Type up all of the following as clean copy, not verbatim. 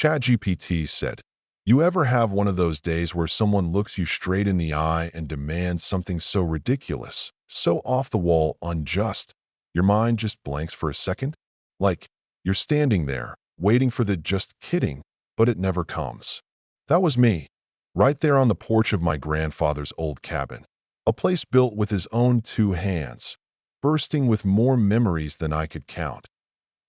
ChatGPT said, "You ever have one of those days where someone looks you straight in the eye and demands something so ridiculous, so off the wall, unjust, your mind just blanks for a second? Like, you're standing there, waiting for the just kidding, but it never comes." That was me, right there on the porch of my grandfather's old cabin, a place built with his own two hands, bursting with more memories than I could count,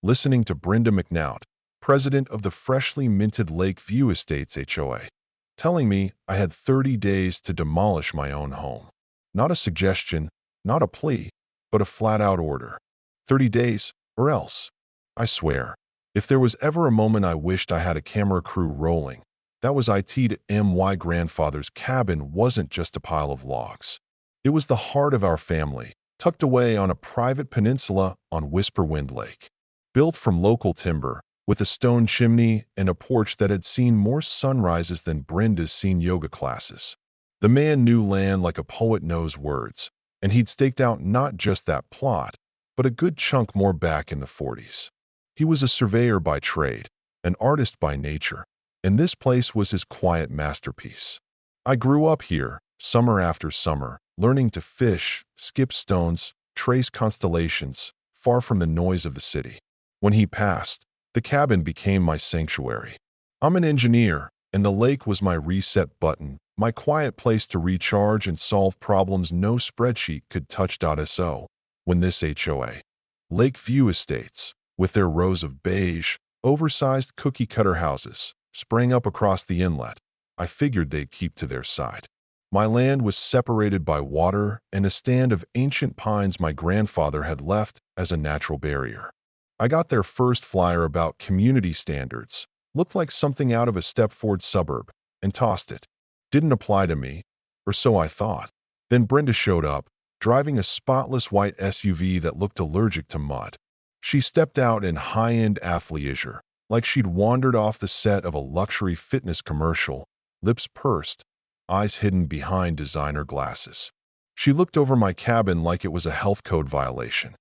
listening to Brenda McNaught, president of the freshly minted Lakeview Estates HOA, telling me I had 30 days to demolish my own home. Not a suggestion, not a plea, but a flat-out order. 30 days, or else. I swear, if there was ever a moment I wished I had a camera crew rolling, that was it. My grandfather's cabin wasn't just a pile of logs. It was the heart of our family, tucked away on a private peninsula on Whisperwind Lake. Built from local timber, with a stone chimney and a porch that had seen more sunrises than Brenda's seen yoga classes. The man knew land like a poet knows words, and he'd staked out not just that plot, but a good chunk more back in the 40s. He was a surveyor by trade, an artist by nature, and this place was his quiet masterpiece. I grew up here, summer after summer, learning to fish, skip stones, trace constellations, far from the noise of the city. When he passed, the cabin became my sanctuary. I'm an engineer, and the lake was my reset button, my quiet place to recharge and solve problems no spreadsheet could touch. So, when this HOA, Lakeview Estates, with their rows of beige, oversized cookie-cutter houses, sprang up across the inlet, I figured they'd keep to their side. My land was separated by water and a stand of ancient pines my grandfather had left as a natural barrier. I got their first flyer about community standards, looked like something out of a Stepford suburb, and tossed it. Didn't apply to me, or so I thought. Then Brenda showed up, driving a spotless white SUV that looked allergic to mud. She stepped out in high-end athleisure, like she'd wandered off the set of a luxury fitness commercial, lips pursed, eyes hidden behind designer glasses. She looked over my cabin like it was a health code violation.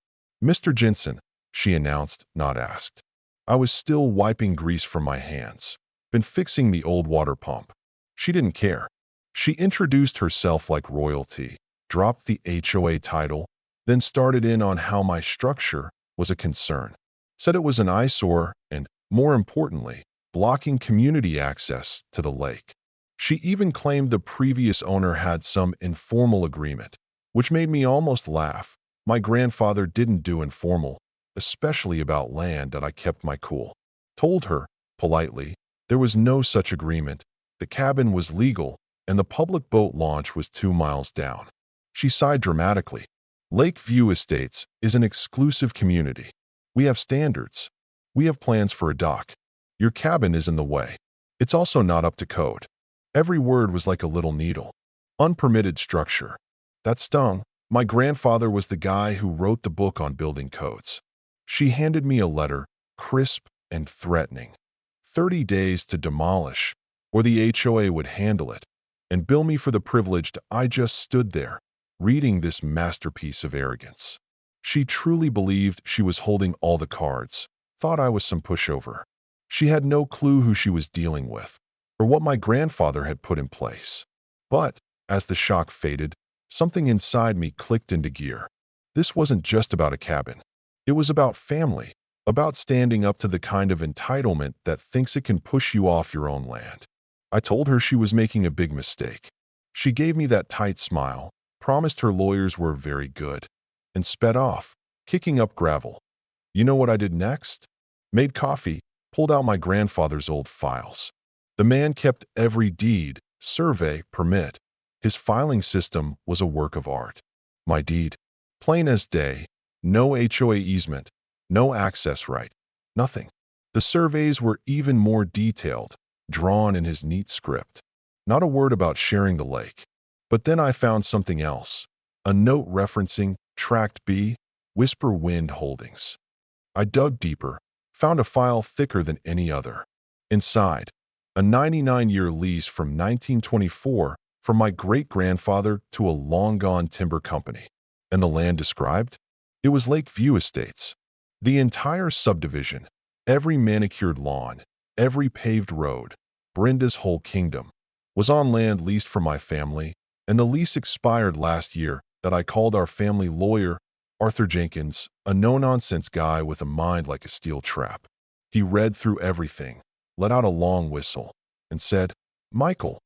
"Mr. Jensen," she announced, not asked. I was still wiping grease from my hands. Been fixing the old water pump. She didn't care. She introduced herself like royalty, dropped the HOA title, then started in on how my structure was a concern. Said it was an eyesore and, more importantly, blocking community access to the lake. She even claimed the previous owner had some informal agreement, which made me almost laugh. My grandfather didn't do informal, especially about land, that I kept my cool. Told her, politely, there was no such agreement, the cabin was legal, and the public boat launch was 2 miles down. She sighed dramatically. "Lakeview Estates is an exclusive community. We have standards. We have plans for a dock. Your cabin is in the way. It's also not up to code." Every word was like a little needle. Unpermitted structure. That stung. My grandfather was the guy who wrote the book on building codes. She handed me a letter, crisp and threatening. 30 days to demolish, or the HOA would handle it, and bill me for the privilege. I just stood there, reading this masterpiece of arrogance. She truly believed she was holding all the cards, thought I was some pushover. She had no clue who she was dealing with, or what my grandfather had put in place. But, as the shock faded, something inside me clicked into gear. This wasn't just about a cabin. It was about family, about standing up to the kind of entitlement that thinks it can push you off your own land. I told her she was making a big mistake. She gave me that tight smile, promised her lawyers were very good, and sped off, kicking up gravel. You know what I did next? Made coffee, pulled out my grandfather's old files. The man kept every deed, survey, permit. His filing system was a work of art. My deed, plain as day, no HOA easement, no access right, nothing. The surveys were even more detailed, drawn in his neat script. Not a word about sharing the lake. But then I found something else, a note referencing Tract B, Whisperwind Holdings. I dug deeper, found a file thicker than any other. Inside, a 99-year lease from 1924 from my great-grandfather to a long-gone timber company. And the land described? It was Lakeview Estates. The entire subdivision, every manicured lawn, every paved road, Brenda's whole kingdom, was on land leased for my family, and the lease expired last year. That I called our family lawyer, Arthur Jenkins, a no-nonsense guy with a mind like a steel trap. He read through everything, let out a long whistle, and said, "Michael,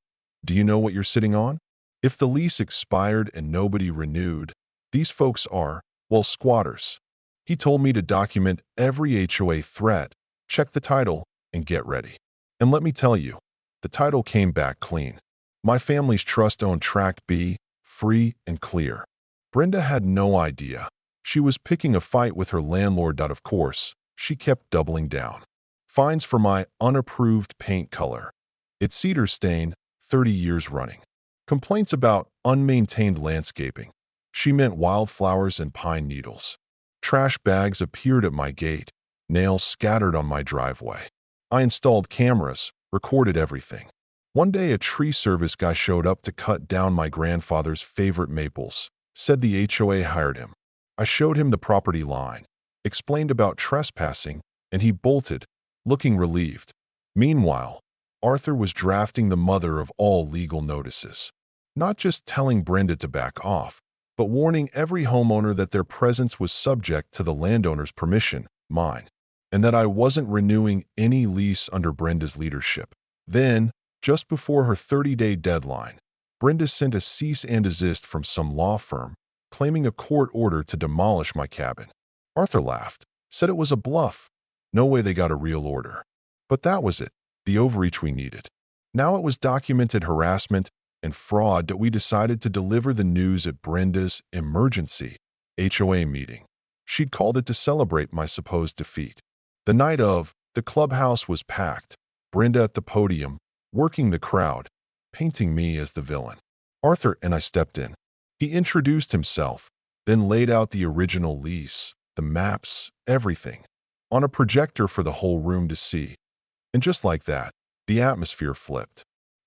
do you know what you're sitting on? If the lease expired and nobody renewed, these folks are, well, squatters." He told me to document every HOA threat, check the title, and get ready. And let me tell you, the title came back clean. My family's trust owned Tract B, free and clear. Brenda had no idea. She was picking a fight with her landlord. Of course, she kept doubling down. Fines for my unapproved paint color. It's cedar stain, 30 years running. Complaints about unmaintained landscaping. She meant wildflowers and pine needles. Trash bags appeared at my gate, nails scattered on my driveway. I installed cameras, recorded everything. One day a tree service guy showed up to cut down my grandfather's favorite maples, said the HOA hired him. I showed him the property line, explained about trespassing, and he bolted, looking relieved. Meanwhile, Arthur was drafting the mother of all legal notices, not just telling Brenda to back off, but warning every homeowner that their presence was subject to the landowner's permission, mine, and that I wasn't renewing any lease under Brenda's leadership. Then, just before her 30-day deadline, Brenda sent a cease and desist from some law firm, claiming a court order to demolish my cabin. Arthur laughed, said it was a bluff. No way they got a real order. But that was it, the overreach we needed. Now it was documented harassment and fraud that we decided to deliver the news at Brenda's emergency HOA meeting. She'd called it to celebrate my supposed defeat. The night of, the clubhouse was packed, Brenda at the podium, working the crowd, painting me as the villain. Arthur and I stepped in. He introduced himself, then laid out the original lease, the maps, everything, on a projector for the whole room to see. And just like that, the atmosphere flipped.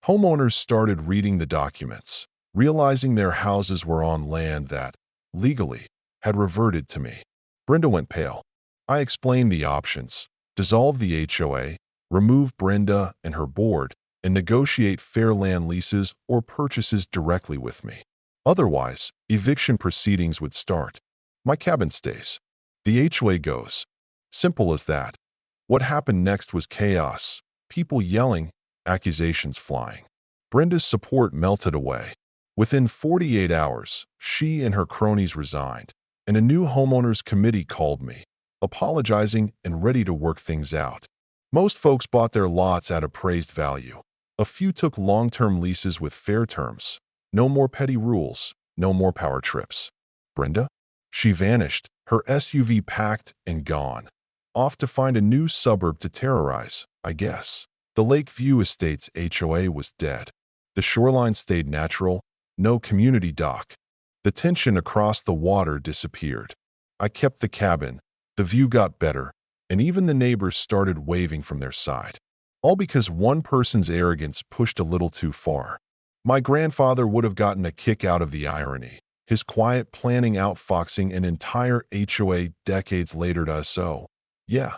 Homeowners started reading the documents, realizing their houses were on land that, legally, had reverted to me. Brenda went pale. I explained the options: dissolve the HOA, remove Brenda and her board, and negotiate fair land leases or purchases directly with me. Otherwise, eviction proceedings would start. My cabin stays. The HOA goes. Simple as that. What happened next was chaos. People yelling, accusations flying. Brenda's support melted away. Within 48 hours, she and her cronies resigned, and a new homeowners committee called me, apologizing and ready to work things out. Most folks bought their lots at appraised value. A few took long-term leases with fair terms. No more petty rules, no more power trips. Brenda? She vanished, her SUV packed and gone. Off to find a new suburb to terrorize, I guess. The Lakeview Estates HOA was dead. The shoreline stayed natural, no community dock. The tension across the water disappeared. I kept the cabin, the view got better, and even the neighbors started waving from their side. All because one person's arrogance pushed a little too far. My grandfather would have gotten a kick out of the irony. His quiet planning outfoxing an entire HOA decades later to us. So, yeah,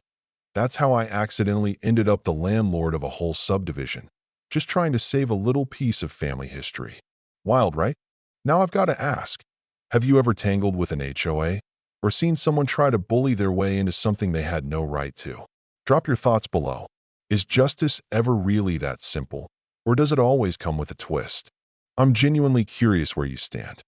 that's how I accidentally ended up the landlord of a whole subdivision, just trying to save a little piece of family history. Wild, right? Now I've got to ask, have you ever tangled with an HOA? Or seen someone try to bully their way into something they had no right to? Drop your thoughts below. Is justice ever really that simple? Or does it always come with a twist? I'm genuinely curious where you stand.